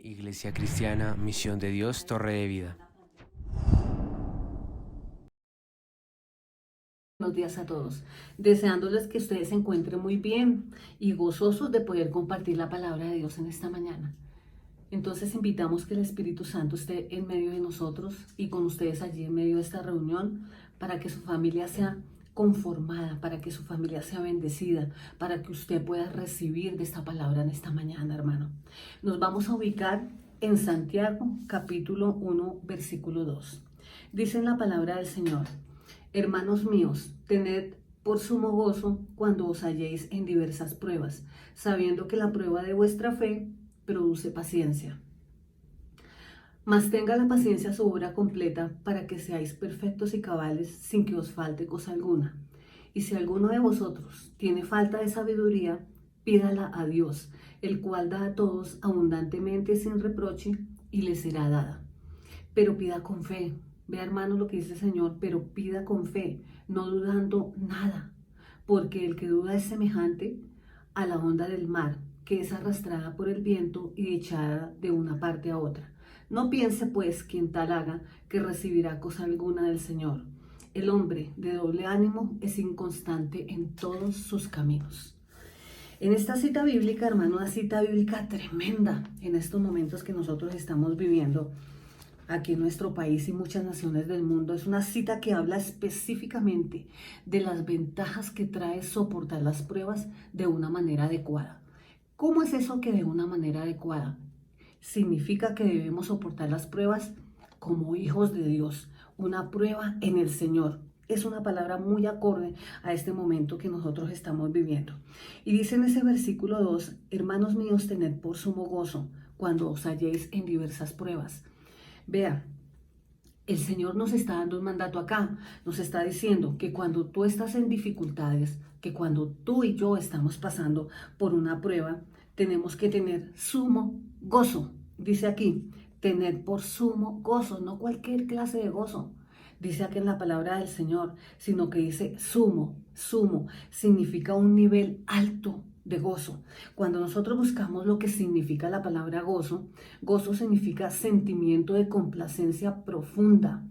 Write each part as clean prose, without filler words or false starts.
Iglesia Cristiana, Misión de Dios, Torre de Vida. Buenos días a todos, deseándoles que ustedes se encuentren muy bien y gozosos de poder compartir la palabra de Dios en esta mañana. Entonces invitamos que el Espíritu Santo esté en medio de nosotros y con ustedes allí en medio de esta reunión para que su familia sea conformada, para que su familia sea bendecida, para que usted pueda recibir de esta palabra en esta mañana, hermano. Nos vamos a ubicar en Santiago, capítulo 1, versículo 2. Dice en la palabra del Señor: Hermanos míos, tened por sumo gozo cuando os halléis en diversas pruebas, sabiendo que la prueba de vuestra fe produce paciencia. Mas tenga la paciencia su obra completa, para que seáis perfectos y cabales, sin que os falte cosa alguna. Y si alguno de vosotros tiene falta de sabiduría, pídala a Dios, el cual da a todos abundantemente sin reproche, y le será dada. Pero pida con fe. Vea, hermano, lo que dice el Señor: pero pida con fe, no dudando nada, porque el que duda es semejante a la onda del mar, que es arrastrada por el viento y echada de una parte a otra. No piense, pues, quien tal haga, que recibirá cosa alguna del Señor. El hombre de doble ánimo es inconstante en todos sus caminos. En esta cita bíblica, hermano, una cita bíblica tremenda en estos momentos que nosotros estamos viviendo aquí en nuestro país y muchas naciones del mundo. Es una cita que habla específicamente de las ventajas que trae soportar las pruebas de una manera adecuada. ¿Cómo es eso que de una manera adecuada? Significa que debemos soportar las pruebas como hijos de Dios, una prueba en el Señor. Es una palabra muy acorde a este momento que nosotros estamos viviendo. Y dice en ese versículo 2: hermanos míos, tened por sumo gozo cuando os halléis en diversas pruebas. Vea, el Señor nos está dando un mandato acá, nos está diciendo que cuando tú estás en dificultades, que cuando tú y yo estamos pasando por una prueba, tenemos que tener sumo gozo. Dice aquí, tener por sumo gozo, no cualquier clase de gozo. Dice aquí en la palabra del Señor, sino que dice sumo, sumo, significa un nivel alto de gozo. Cuando nosotros buscamos lo que significa la palabra gozo, gozo significa sentimiento de complacencia profunda,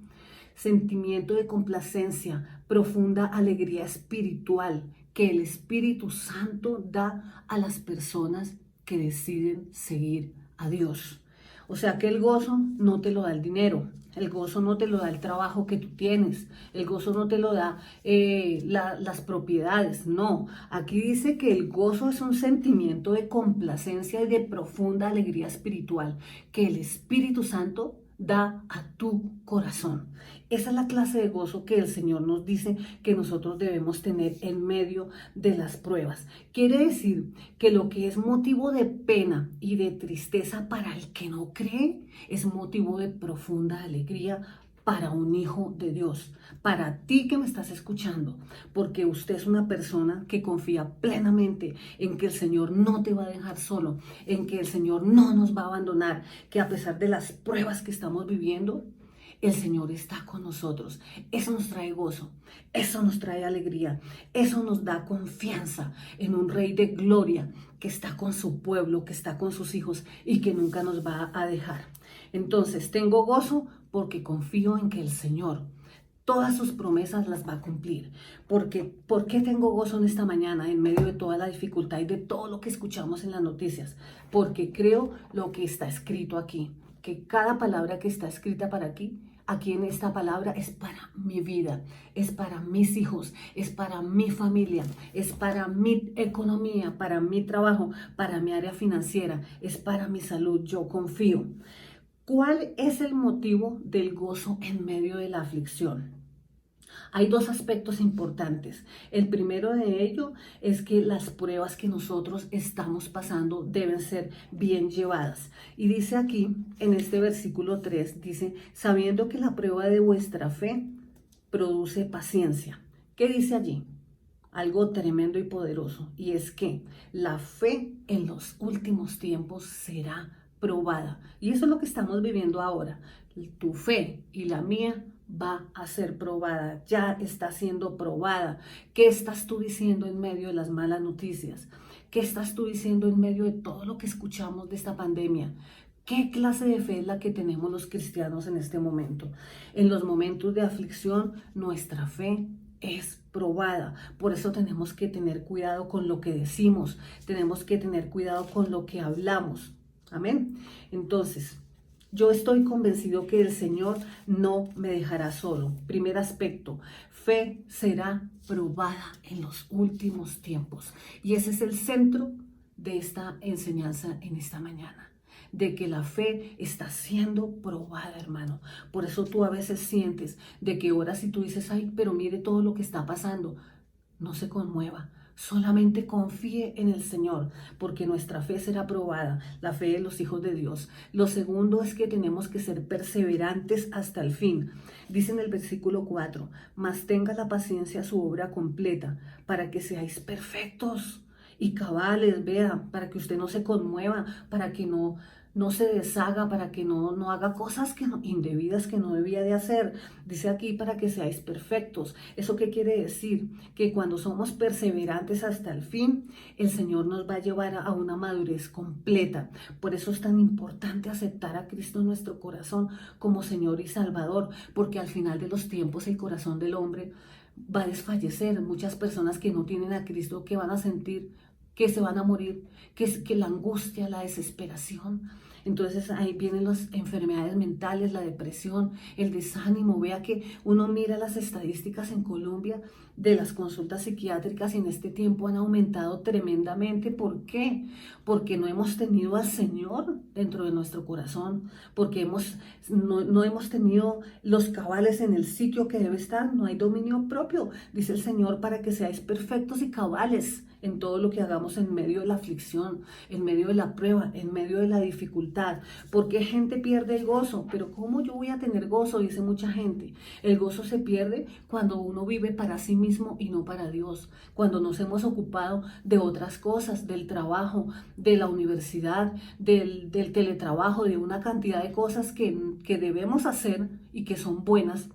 sentimiento de complacencia, profunda alegría espiritual que el Espíritu Santo da a las personas que deciden seguir a Dios. O sea que el gozo no te lo da el dinero, el gozo no te lo da el trabajo que tú tienes, el gozo no te lo da las propiedades, no. Aquí dice que el gozo es un sentimiento de complacencia y de profunda alegría espiritual que el Espíritu Santo da a tu corazón. Esa es la clase de gozo que el Señor nos dice que nosotros debemos tener en medio de las pruebas. Quiere decir que lo que es motivo de pena y de tristeza para el que no cree es motivo de profunda alegría para un hijo de Dios, para ti que me estás escuchando, porque usted es una persona que confía plenamente en que el Señor no te va a dejar solo, en que el Señor no nos va a abandonar, que a pesar de las pruebas que estamos viviendo, el Señor está con nosotros. Eso nos trae gozo, eso nos trae alegría, eso nos da confianza en un Rey de gloria que está con su pueblo, que está con sus hijos y que nunca nos va a dejar. Entonces, tengo gozo porque confío en que el Señor todas sus promesas las va a cumplir. Porque, ¿por qué tengo gozo en esta mañana en medio de toda la dificultad y de todo lo que escuchamos en las noticias? Porque creo lo que está escrito aquí, que cada palabra que está escrita para aquí en esta palabra es para mi vida, es para mis hijos, es para mi familia, es para mi economía, para mi trabajo, para mi área financiera, es para mi salud. Yo confío. ¿Cuál es el motivo del gozo en medio de la aflicción? Hay dos aspectos importantes. El primero de ello es que las pruebas que nosotros estamos pasando deben ser bien llevadas. Y dice aquí, en este versículo 3, dice, sabiendo que la prueba de vuestra fe produce paciencia. ¿Qué dice allí? Algo tremendo y poderoso, y es que la fe en los últimos tiempos será probada. Y eso es lo que estamos viviendo ahora. Tu fe y la mía va a ser probada, ya está siendo probada. ¿Qué estás tú diciendo en medio de las malas noticias? ¿Qué estás tú diciendo en medio de todo lo que escuchamos de esta pandemia? ¿Qué clase de fe es la que tenemos los cristianos en este momento? En los momentos de aflicción, nuestra fe es probada. Por eso tenemos que tener cuidado con lo que decimos. Tenemos que tener cuidado con lo que hablamos. Amén. Entonces, yo estoy convencido que el Señor no me dejará solo. Primer aspecto, fe será probada en los últimos tiempos. Y ese es el centro de esta enseñanza en esta mañana, de que la fe está siendo probada, hermano. Por eso tú a veces sientes de que oras y tú dices, ay, pero mire todo lo que está pasando. No se conmueva. Solamente confíe en el Señor, porque nuestra fe será probada, la fe de los hijos de Dios. Lo segundo es que tenemos que ser perseverantes hasta el fin. Dice en el versículo 4, mas tenga la paciencia su obra completa, para que seáis perfectos y cabales, vea, para que usted no se conmueva, para que no se deshaga, para que no haga cosas indebidas que no debía de hacer. Dice aquí, para que seáis perfectos. ¿Eso qué quiere decir? Que cuando somos perseverantes hasta el fin, el Señor nos va a llevar a una madurez completa. Por eso es tan importante aceptar a Cristo en nuestro corazón como Señor y Salvador, porque al final de los tiempos el corazón del hombre va a desfallecer. Muchas personas que no tienen a Cristo, que van a sentir que se van a morir, que la angustia, la desesperación. Entonces ahí vienen las enfermedades mentales, la depresión, el desánimo. Vea que uno mira las estadísticas en Colombia de las consultas psiquiátricas y en este tiempo han aumentado tremendamente. ¿Por qué? Porque no hemos tenido al Señor dentro de nuestro corazón, porque no hemos tenido los cabales en el sitio que debe estar, no hay dominio propio. Dice el Señor, para que seáis perfectos y cabales en todo lo que hagamos en medio de la aflicción, en medio de la prueba, en medio de la dificultad. Porque gente pierde el gozo, pero ¿cómo yo voy a tener gozo? Dice mucha gente. El gozo se pierde cuando uno vive para sí mismo y no para Dios, cuando nos hemos ocupado de otras cosas, del trabajo, de la universidad, del teletrabajo, de una cantidad de cosas que debemos hacer y que son buenas,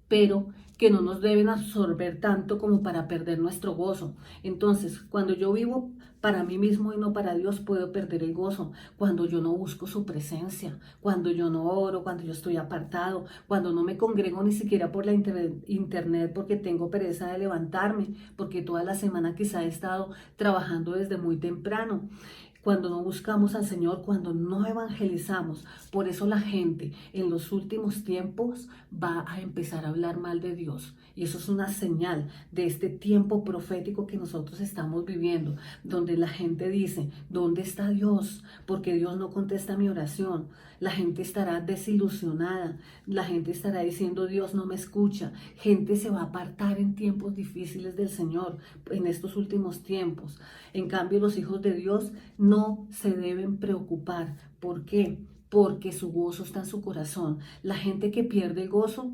pero que no nos deben absorber tanto como para perder nuestro gozo. Entonces, cuando yo vivo para mí mismo y no para Dios, puedo perder el gozo. Cuando yo no busco su presencia, cuando yo no oro, cuando yo estoy apartado, cuando no me congrego ni siquiera por la internet porque tengo pereza de levantarme, porque toda la semana quizá he estado trabajando desde muy temprano. Cuando no buscamos al Señor, cuando no evangelizamos. Por eso la gente en los últimos tiempos va a empezar a hablar mal de Dios. Y eso es una señal de este tiempo profético que nosotros estamos viviendo, donde la gente dice, ¿dónde está Dios? Porque Dios no contesta mi oración. La gente estará desilusionada, la gente estará diciendo, Dios no me escucha. Gente se va a apartar en tiempos difíciles del Señor, en estos últimos tiempos. En cambio, los hijos de Dios no se deben preocupar. ¿Por qué? Porque su gozo está en su corazón. La gente que pierde el gozo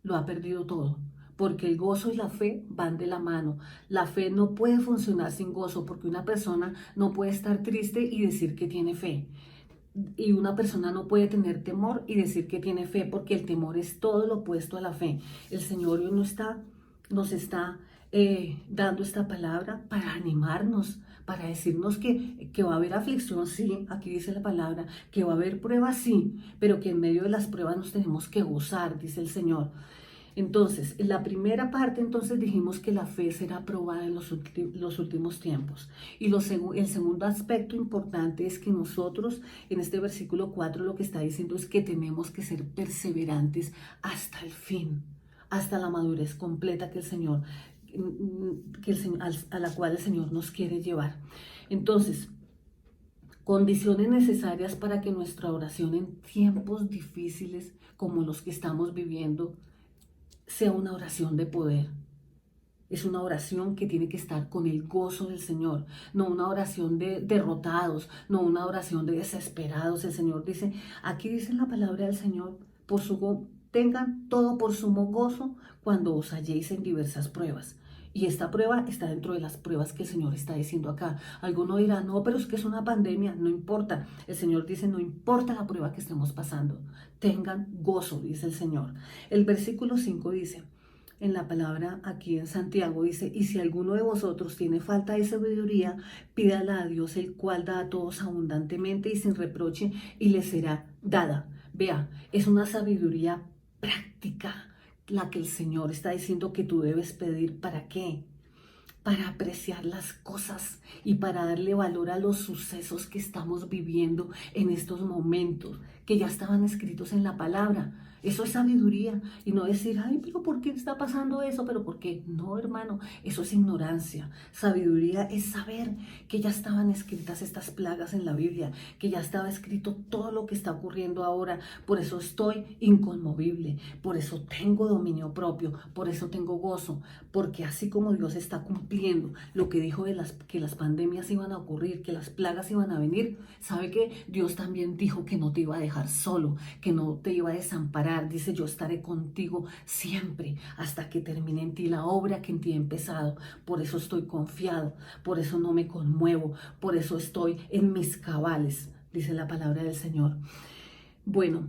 lo ha perdido todo, porque el gozo y la fe van de la mano. La fe no puede funcionar sin gozo, porque una persona no puede estar triste y decir que tiene fe. Y una persona no puede tener temor y decir que tiene fe, porque el temor es todo lo opuesto a la fe. El Señor hoy nos está dando esta palabra para animarnos, para decirnos que va a haber aflicción, sí, aquí dice la palabra, que va a haber pruebas, sí, pero que en medio de las pruebas nos tenemos que gozar, dice el Señor. Entonces, en la primera parte, entonces dijimos que la fe será probada en los últimos tiempos. Y el segundo aspecto importante es que nosotros, en este versículo 4, lo que está diciendo es que tenemos que ser perseverantes hasta el fin, hasta la madurez completa que el Señor, a la cual el Señor nos quiere llevar. Entonces, condiciones necesarias para que nuestra oración en tiempos difíciles como los que estamos viviendo sea una oración de poder. Es una oración que tiene que estar con el gozo del Señor, no una oración de derrotados, no una oración de desesperados. El Señor dice, aquí dice la palabra del Señor, tengan todo por sumo gozo cuando os halléis en diversas pruebas. Y esta prueba está dentro de las pruebas que el Señor está diciendo acá. Alguno dirá, no, pero es que es una pandemia. No importa. El Señor dice, no importa la prueba que estemos pasando. Tengan gozo, dice el Señor. El versículo 5 dice, en la palabra aquí en Santiago, dice, y si alguno de vosotros tiene falta de sabiduría, pídala a Dios, el cual da a todos abundantemente y sin reproche, y le será dada. Vea, es una sabiduría práctica la que el Señor está diciendo que tú debes pedir. ¿Para qué? Para apreciar las cosas y para darle valor a los sucesos que estamos viviendo en estos momentos, que ya estaban escritos en la palabra. Eso es sabiduría y no decir, ay, pero ¿por qué está pasando eso? ¿Pero por qué? No, hermano, eso es ignorancia. Sabiduría es saber que ya estaban escritas estas plagas en la Biblia, que ya estaba escrito todo lo que está ocurriendo ahora. Por eso estoy inconmovible, por eso tengo dominio propio, por eso tengo gozo, porque así como Dios está cumpliendo lo que dijo de que las pandemias iban a ocurrir, que las plagas iban a venir, ¿sabe qué? Dios también dijo que no te iba a dejar solo, que no te iba a desamparar. Dice, yo estaré contigo siempre hasta que termine en ti la obra que en ti he empezado. Por eso estoy confiado, por eso no me conmuevo, por eso estoy en mis cabales, dice la palabra del Señor. Bueno,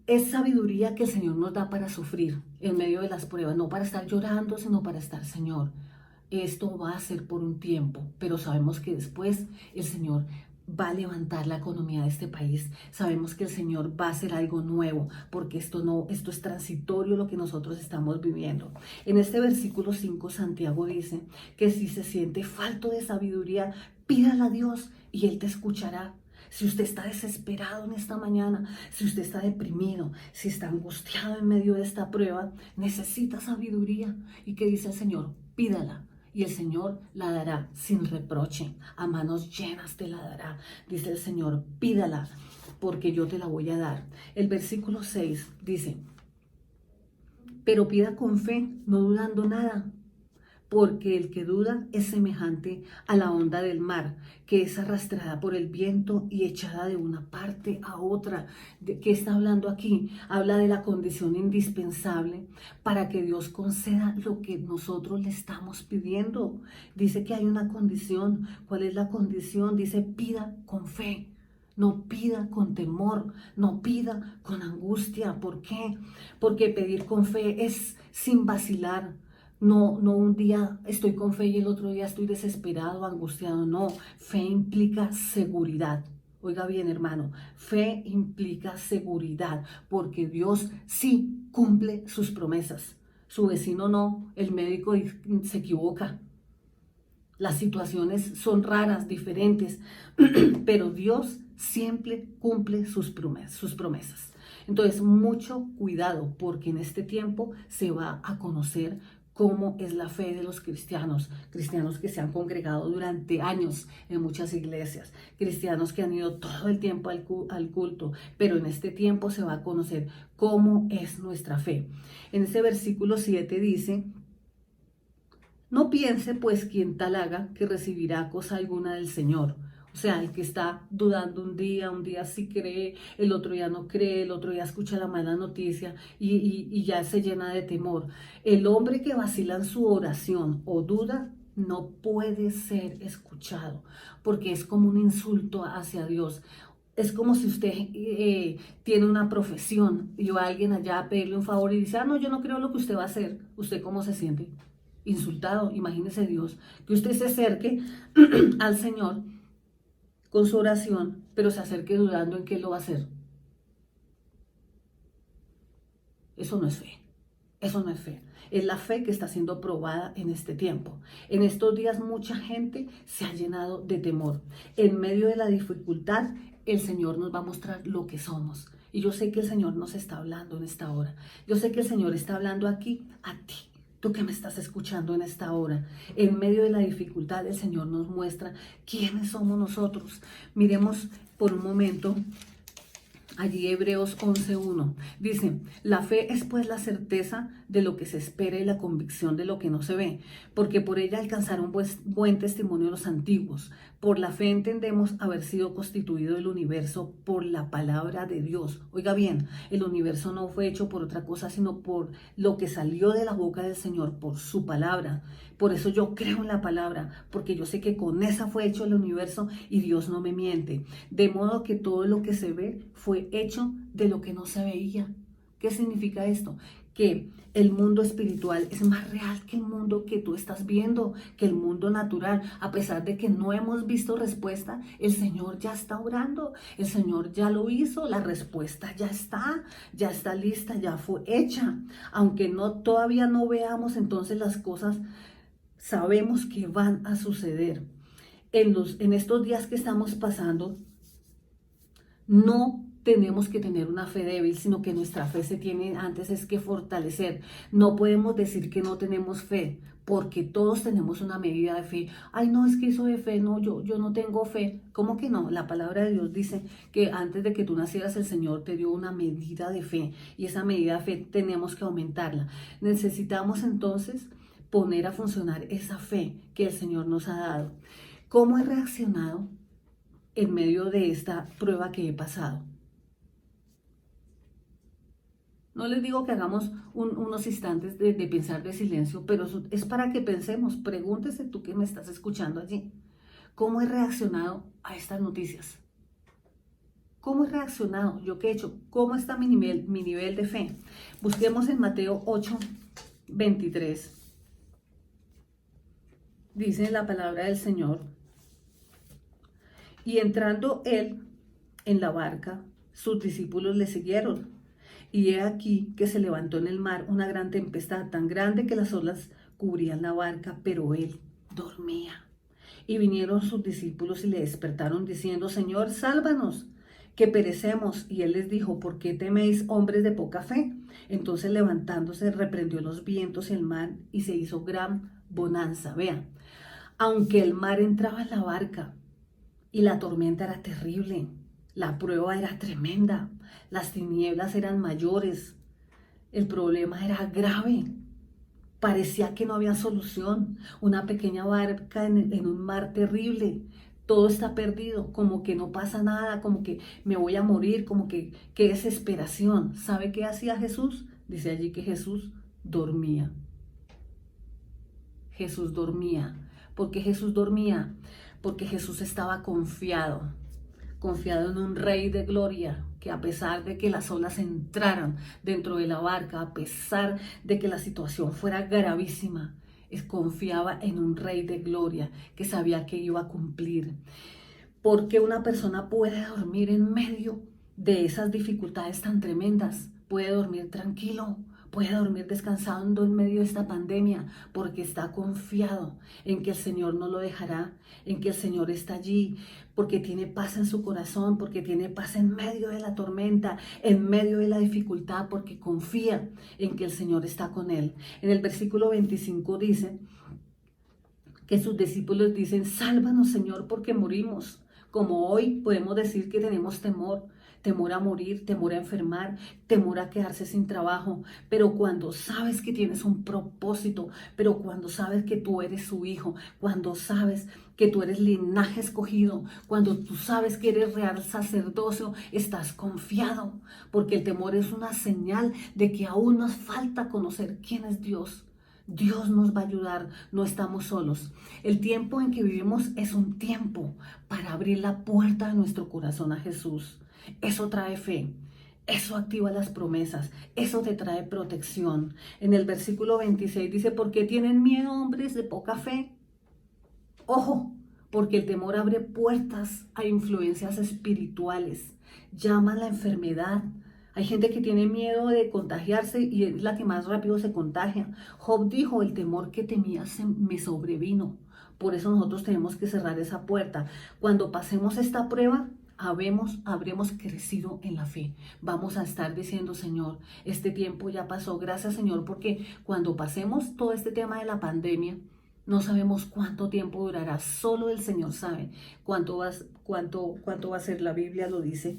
es sabiduría que el Señor nos da para sufrir en medio de las pruebas, no para estar llorando, sino para estar, Señor, esto va a ser por un tiempo, pero sabemos que después el Señor va a levantar la economía de este país. Sabemos que el Señor va a hacer algo nuevo, porque esto es transitorio lo que nosotros estamos viviendo. En este versículo 5, Santiago dice que si se siente falto de sabiduría, pídala a Dios y Él te escuchará. Si usted está desesperado en esta mañana, si usted está deprimido, si está angustiado en medio de esta prueba, necesita sabiduría. ¿Y qué dice el Señor? Pídala. Y el Señor la dará sin reproche, a manos llenas te la dará. Dice el Señor, pídala, porque yo te la voy a dar. El versículo 6 dice, pero pida con fe, no dudando nada, porque el que duda es semejante a la onda del mar, que es arrastrada por el viento y echada de una parte a otra. ¿De qué está hablando aquí? Habla de la condición indispensable para que Dios conceda lo que nosotros le estamos pidiendo. Dice que hay una condición. ¿Cuál es la condición? Dice, pida con fe. No pida con temor, no pida con angustia. ¿Por qué? Porque pedir con fe es sin vacilar. No, un día estoy con fe y el otro día estoy desesperado, angustiado. No, fe implica seguridad. Oiga bien, hermano, fe implica seguridad, porque Dios sí cumple sus promesas. Su vecino no, el médico se equivoca. Las situaciones son raras, diferentes, pero Dios siempre cumple sus promesas. Entonces, mucho cuidado, porque en este tiempo se va a conocer cómo es la fe de los cristianos que se han congregado durante años en muchas iglesias, cristianos que han ido todo el tiempo al culto, pero en este tiempo se va a conocer cómo es nuestra fe. En ese versículo 7 dice, no piense pues quien tal haga que recibirá cosa alguna del Señor. O sea, el que está dudando un día sí cree, el otro día no cree, el otro día escucha la mala noticia y ya se llena de temor. El hombre que vacila en su oración o duda no puede ser escuchado, porque es como un insulto hacia Dios. Es como si usted tiene una profesión y va alguien allá a pedirle un favor y dice, no, yo no creo lo que usted va a hacer. ¿Usted cómo se siente? Insultado. Imagínese Dios, que usted se acerque al Señor con su oración, pero se acerque dudando en que Él lo va a hacer. Eso no es fe. Eso no es fe. Es la fe que está siendo probada en este tiempo. En estos días mucha gente se ha llenado de temor. En medio de la dificultad, el Señor nos va a mostrar lo que somos. Y yo sé que el Señor nos está hablando en esta hora. Yo sé que el Señor está hablando aquí a ti. Tú que me estás escuchando en esta hora, en medio de la dificultad, el Señor nos muestra quiénes somos nosotros. Miremos por un momento allí Hebreos 11:1. Dice, la fe es pues la certeza de lo que se espera y la convicción de lo que no se ve, porque por ella alcanzaron buen testimonio los antiguos. Por la fe entendemos haber sido constituido el universo por la palabra de Dios. Oiga bien, el universo no fue hecho por otra cosa, sino por lo que salió de la boca del Señor, por su palabra. Por eso yo creo en la palabra, porque yo sé que con esa fue hecho el universo y Dios no me miente. De modo que todo lo que se ve fue hecho de lo que no se veía. ¿Qué significa esto? que el mundo espiritual es más real que el mundo que tú estás viendo, que el mundo natural. A pesar de que no hemos visto respuesta, el Señor ya está orando, el Señor ya lo hizo, la respuesta ya está lista, ya fue hecha. Aunque todavía no veamos entonces las cosas, sabemos que van a suceder. En estos días que estamos pasando, no tenemos que tener una fe débil, sino que nuestra fe se tiene antes es que fortalecer. No podemos decir que no tenemos fe, porque todos tenemos una medida de fe. Ay, no, es que eso de fe, no, yo no tengo fe. ¿Cómo que no? La palabra de Dios dice que antes de que tú nacieras, el Señor te dio una medida de fe, y esa medida de fe tenemos que aumentarla. Necesitamos entonces poner a funcionar esa fe que el Señor nos ha dado. ¿Cómo he reaccionado en medio de esta prueba que he pasado? No les digo que hagamos unos instantes de pensar de silencio, pero es para que pensemos. Pregúntese tú que me estás escuchando allí. ¿Cómo he reaccionado a estas noticias? ¿Cómo he reaccionado? ¿Yo qué he hecho? ¿Cómo está mi nivel de fe? Busquemos en Mateo 8:23. Dice la palabra del Señor: y entrando él en la barca, sus discípulos le siguieron. Y he aquí que se levantó en el mar una gran tempestad, tan grande que las olas cubrían la barca, pero él dormía. Y vinieron sus discípulos y le despertaron diciendo: Señor, sálvanos, que perecemos. Y él les dijo: ¿por qué teméis, hombres de poca fe? Entonces, levantándose, reprendió los vientos y el mar, y se hizo gran bonanza. Vean, aunque el mar entraba en la barca y la tormenta era terrible, la prueba era tremenda, las tinieblas eran mayores, el problema era grave, parecía que no había solución, una pequeña barca en un mar terrible, todo está perdido, como que no pasa nada, como que me voy a morir, como que qué desesperación. ¿Sabe qué hacía Jesús? Dice allí que Jesús dormía. Jesús dormía. ¿Por qué Jesús dormía? Porque Jesús estaba confiado en un Rey de gloria, que a pesar de que las olas entraran dentro de la barca, a pesar de que la situación fuera gravísima, confiaba en un Rey de gloria que sabía que iba a cumplir. Porque una persona puede dormir en medio de esas dificultades tan tremendas, puede dormir tranquilo, puede dormir descansando en medio de esta pandemia, porque está confiado en que el Señor no lo dejará, en que el Señor está allí, porque tiene paz en su corazón, porque tiene paz en medio de la tormenta, en medio de la dificultad, porque confía en que el Señor está con él. En el versículo 25 dice que sus discípulos dicen: sálvanos, Señor, porque morimos. Como hoy podemos decir que tenemos temor a morir, temor a enfermar, temor a quedarse sin trabajo, pero cuando sabes que tienes un propósito, pero cuando sabes que tú eres su hijo, cuando sabes que tú eres linaje escogido, cuando tú sabes que eres real sacerdocio, estás confiado, porque el temor es una señal de que aún nos falta conocer quién es Dios. Dios nos va a ayudar, no estamos solos. El tiempo en que vivimos es un tiempo para abrir la puerta de nuestro corazón a Jesús. Eso trae fe, eso activa las promesas, eso te trae protección. En el versículo 26 dice: ¿por qué tienen miedo, hombres de poca fe? Ojo, porque el temor abre puertas a influencias espirituales, llama la enfermedad. Hay gente que tiene miedo de contagiarse y es la que más rápido se contagia. Job dijo: el temor que temía me sobrevino. Por eso nosotros tenemos que cerrar esa puerta. Cuando pasemos esta prueba, habremos crecido en la fe. Vamos a estar diciendo: Señor, este tiempo ya pasó. Gracias, Señor, porque cuando pasemos todo este tema de la pandemia, no sabemos cuánto tiempo durará. Solo el Señor sabe cuánto va a ser. La Biblia lo dice.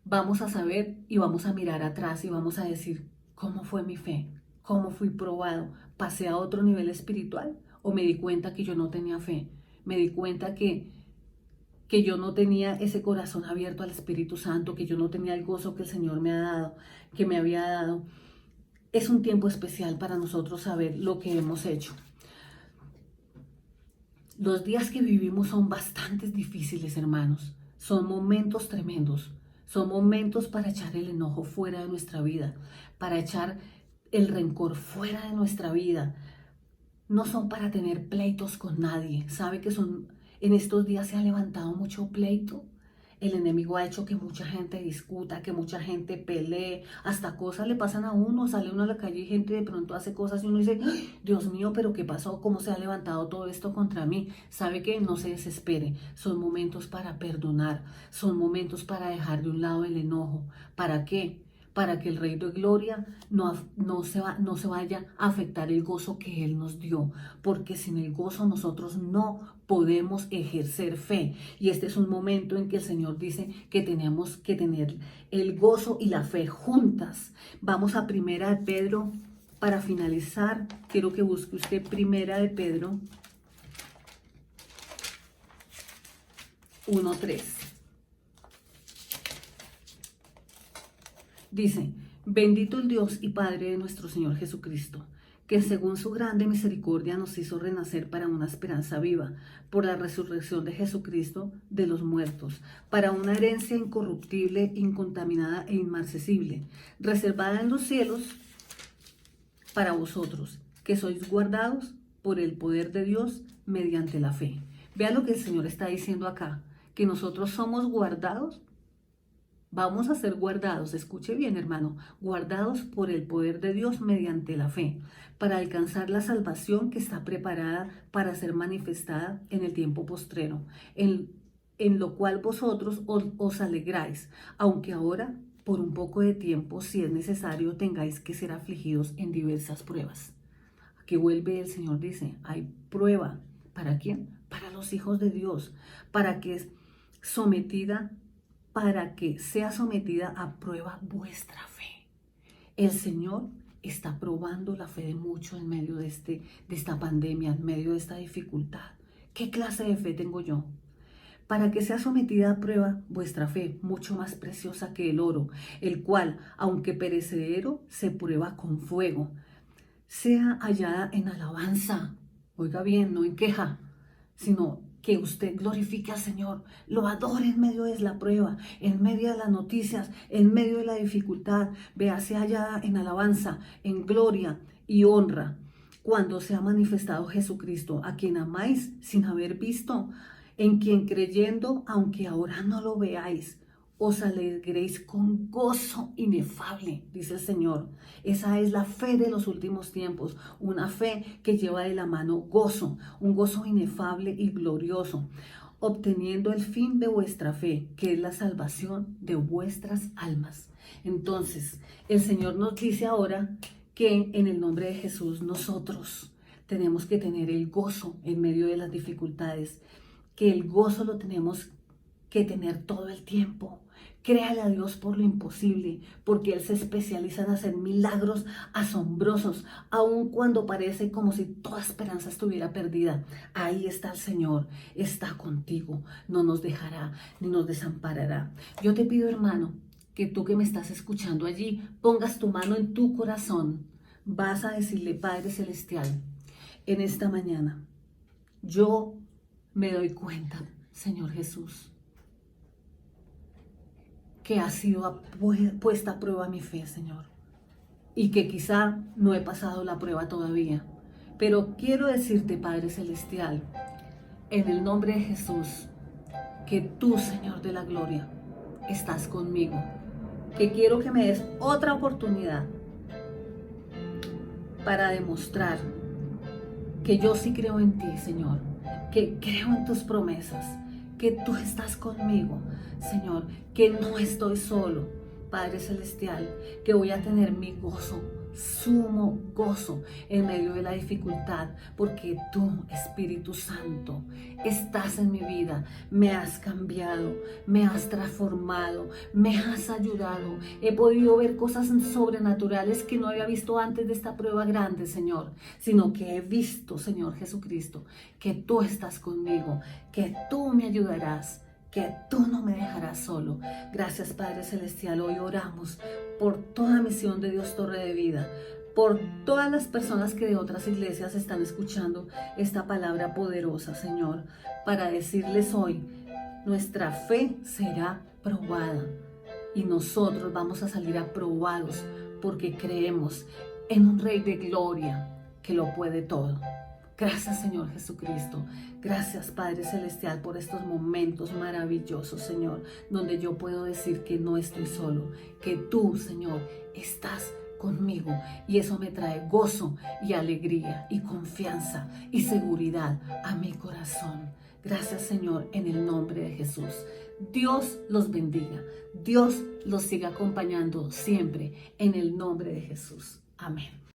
Vamos a saber y vamos a mirar atrás y vamos a decir: ¿cómo fue mi fe? ¿Cómo fui probado? ¿Pasé a otro nivel espiritual? ¿O me di cuenta que yo no tenía fe? Me di cuenta que yo no tenía ese corazón abierto al Espíritu Santo, que yo no tenía el gozo que el Señor me ha dado, que me había dado. Es un tiempo especial para nosotros saber lo que hemos hecho. Los días que vivimos son bastante difíciles, hermanos. Son momentos tremendos. Son momentos para echar el enojo fuera de nuestra vida, para echar el rencor fuera de nuestra vida. No son para tener pleitos con nadie. ¿Sabe que en estos días se ha levantado mucho pleito? El enemigo ha hecho que mucha gente discuta, que mucha gente pelee, hasta cosas le pasan a uno, sale uno a la calle y gente de pronto hace cosas y uno dice, "Ay, Dios mío, pero ¿qué pasó? ¿Cómo se ha levantado todo esto contra mí?" ¿Sabe qué? No se desespere, son momentos para perdonar, son momentos para dejar de un lado el enojo. ¿Para qué? Para que el Rey de Gloria no se vaya a afectar el gozo que Él nos dio, porque sin el gozo nosotros no podemos ejercer fe. Y este es un momento en que el Señor dice que tenemos que tener el gozo y la fe juntas. Vamos a Primera de Pedro. Para finalizar, quiero que busque usted Primera de Pedro 1:3. Dice, bendito el Dios y Padre de nuestro Señor Jesucristo, que según su grande misericordia nos hizo renacer para una esperanza viva, por la resurrección de Jesucristo de los muertos, para una herencia incorruptible, incontaminada e inmarcesible, reservada en los cielos para vosotros, que sois guardados por el poder de Dios mediante la fe. Vea lo que el Señor está diciendo acá, que nosotros somos guardados. Vamos a ser guardados, escuche bien hermano, guardados por el poder de Dios mediante la fe, para alcanzar la salvación que está preparada para ser manifestada en el tiempo postrero, en lo cual vosotros os alegráis, aunque ahora por un poco de tiempo, si es necesario, tengáis que ser afligidos en diversas pruebas. Aquí vuelve el Señor, dice, hay prueba. ¿Para quién? Para los hijos de Dios, para que sea sometida a prueba vuestra fe. El Señor está probando la fe de muchos en medio de esta pandemia, en medio de esta dificultad. ¿Qué clase de fe tengo yo? Para que sea sometida a prueba vuestra fe, mucho más preciosa que el oro, el cual, aunque perecedero, se prueba con fuego, sea hallada en alabanza. Oiga bien, no en queja, sino que usted glorifique al Señor, lo adore en medio de la prueba, en medio de las noticias, en medio de la dificultad. Vea, sea hallada en alabanza, en gloria y honra, cuando se ha manifestado Jesucristo, a quien amáis sin haber visto, en quien creyendo, aunque ahora no lo veáis, os alegréis con gozo inefable, dice el Señor. Esa es la fe de los últimos tiempos, una fe que lleva de la mano gozo, un gozo inefable y glorioso, obteniendo el fin de vuestra fe, que es la salvación de vuestras almas. Entonces, el Señor nos dice ahora que en el nombre de Jesús nosotros tenemos que tener el gozo en medio de las dificultades, que el gozo lo tenemos que tener todo el tiempo. Créale a Dios por lo imposible, porque Él se especializa en hacer milagros asombrosos, aun cuando parece como si toda esperanza estuviera perdida. Ahí está el Señor, está contigo, no nos dejará ni nos desamparará. Yo te pido, hermano, que tú que me estás escuchando allí, pongas tu mano en tu corazón. Vas a decirle, Padre Celestial, en esta mañana, yo me doy cuenta, Señor Jesús, que ha sido puesta a prueba mi fe, Señor, y que quizá no he pasado la prueba todavía. Pero quiero decirte, Padre Celestial, en el nombre de Jesús, que tú, Señor de la gloria, estás conmigo, que quiero que me des otra oportunidad para demostrar que yo sí creo en ti, Señor, que creo en tus promesas, que tú estás conmigo, Señor, que no estoy solo, Padre Celestial, que voy a tener mi gozo, sumo gozo en medio de la dificultad, porque tú, Espíritu Santo, estás en mi vida, me has cambiado, me has transformado, me has ayudado. He podido ver cosas sobrenaturales que no había visto antes de esta prueba grande, Señor, sino que he visto, Señor Jesucristo, que tú estás conmigo, que tú me ayudarás, que tú no me dejarás solo. Gracias, Padre Celestial. Hoy oramos por toda misión de Dios Torre de Vida, por todas las personas que de otras iglesias están escuchando esta palabra poderosa, Señor, para decirles hoy, nuestra fe será probada y nosotros vamos a salir aprobados porque creemos en un Rey de gloria que lo puede todo. Gracias, Señor Jesucristo. Gracias, Padre Celestial, por estos momentos maravillosos, Señor, donde yo puedo decir que no estoy solo, que tú, Señor, estás conmigo, y eso me trae gozo y alegría y confianza y seguridad a mi corazón. Gracias, Señor, en el nombre de Jesús. Dios los bendiga. Dios los siga acompañando siempre en el nombre de Jesús. Amén.